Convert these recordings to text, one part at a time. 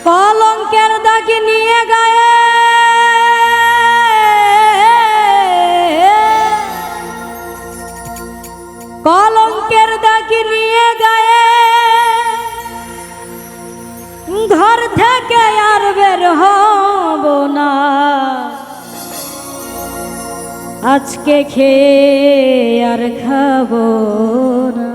কলঙ্কের দাগ নিয়ে গায়ে কলঙ্কের দাগ নিয়ে গায়ে ঘর থেকে আর বের হব না। আজকে খেয়ে আর খাবো না।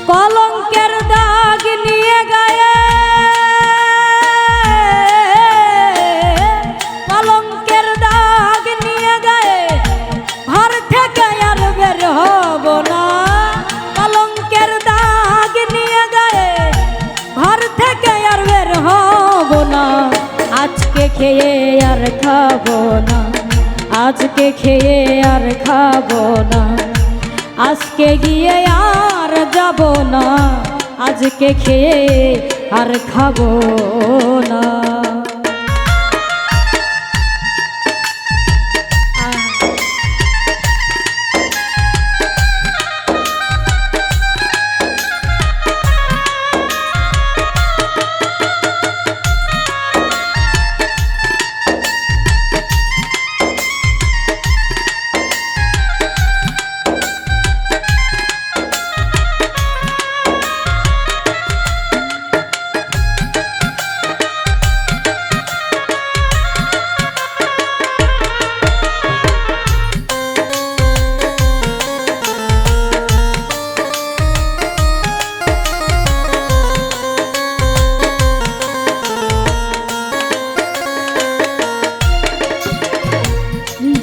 কলঙ্কের দাগ নিয়ে গায়ে কলঙ্কের দাগ নিয়ে গায়ে ঘর থেকে আর বের হব না। কলঙ্কের দাগ নিয়ে গায়ে ঘর থেকে আর বের হব না। আজকে খেয়ে আর খাবো না। আজকে খেয়ে আর খাবো না। আজকে গিয়ে আর যাব না। আজকে খেয়ে আর খাবো না।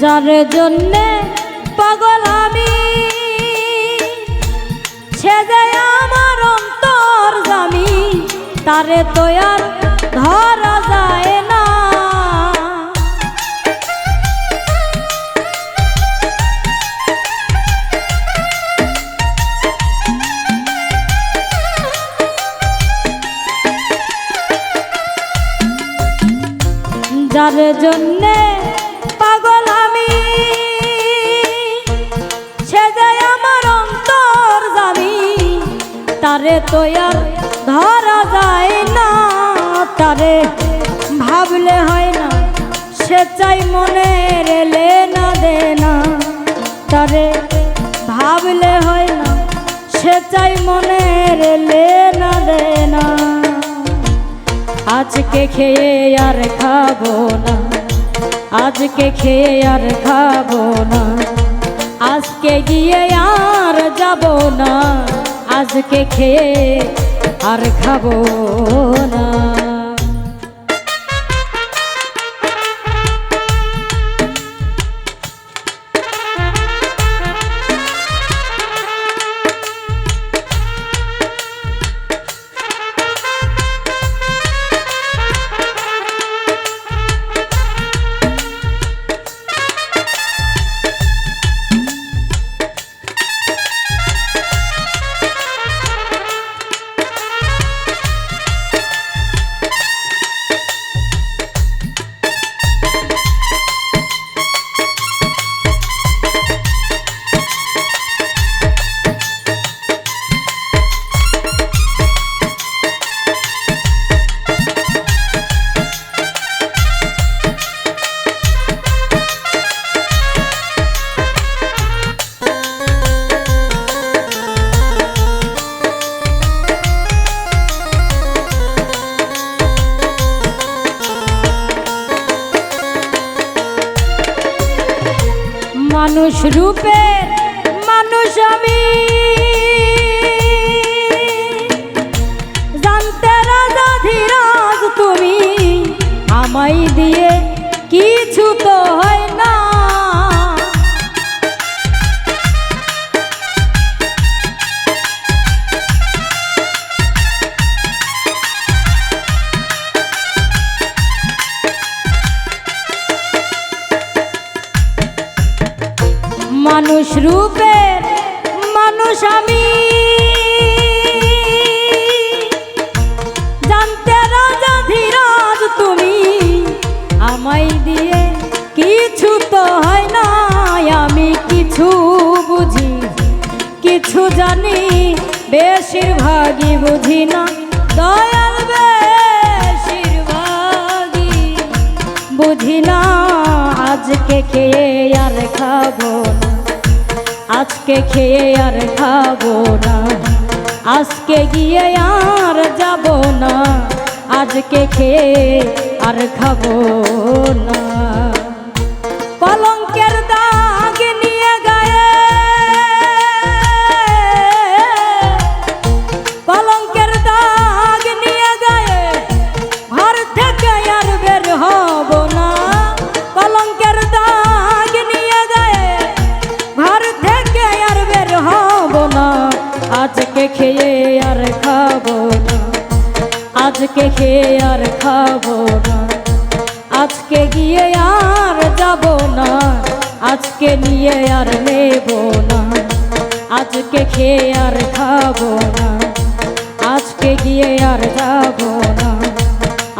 যার জন্যে পাগল আমি সে যে আমার অন্তর জামি, তারে তো আর ধরা যায় না। যার জন্যে পাগল আমি সে যে আমার অন্তর জামি, তারে তো আর ধরা যায় না। তারে ভাবলে হয় না, সে চাই মনের লেনা দেনা। তারে ভাবলে হয় না, সে চাই মনের লেনা দেনা। আজকে খেয়ে আর খাবো না। আজকে খেয়ে আর খাবো না। আজকে গিয়ে আর যাব না। আজকে খেয়ে আর খাবো না। মানুষ রূপের মানুষ আমি, জানতে রাজা ধীরাজ তুমি, আমায় দিয়ে কিছু তো হয় না। মানুষ রূপের মানুষ আমি, জানতে রাজা ধীরাজ তুমি, আমায় দিয়ে কিছু তো হয় না। আমি কিছু বুঝি কিছু জানি, বেশিরভাগই বুঝি না দয়াল, বেশিরভাগই বুঝি না। আজকে খেয়ে আর খাবো না, আজকে খেয়ে আর খাবো না, আজকে গিয়ে আর যাব না, আজকে খেয়ে আর খাবো না। কলঙ্কের দাগ নিয়ে গায়ে, কলঙ্কের দাগ নিয়ে গায়ে, ঘর থেকে আর বের হব না। কলঙ্কের দাগ নিয়ে গায়ে, ঘর থেকে আর বের হব না, আজকে খেয়ে আর খাবো না, আজকে খেয়ে আর খাবো না, আজকে গিয়ে আর যাব না, আজকে নিয়ে আর নেব না, আজকে খেয়ে আর খাবো না, আজকে গিয়ে আর যাব না,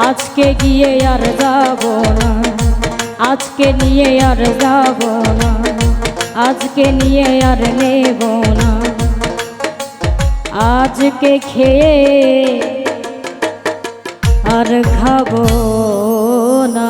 আজকে গিয়ে আর যাব না, আজকে নিয়ে আর যাব না, আজকে নিয়ে আর নেব না, আজকে খেয়ে আর খাবো না।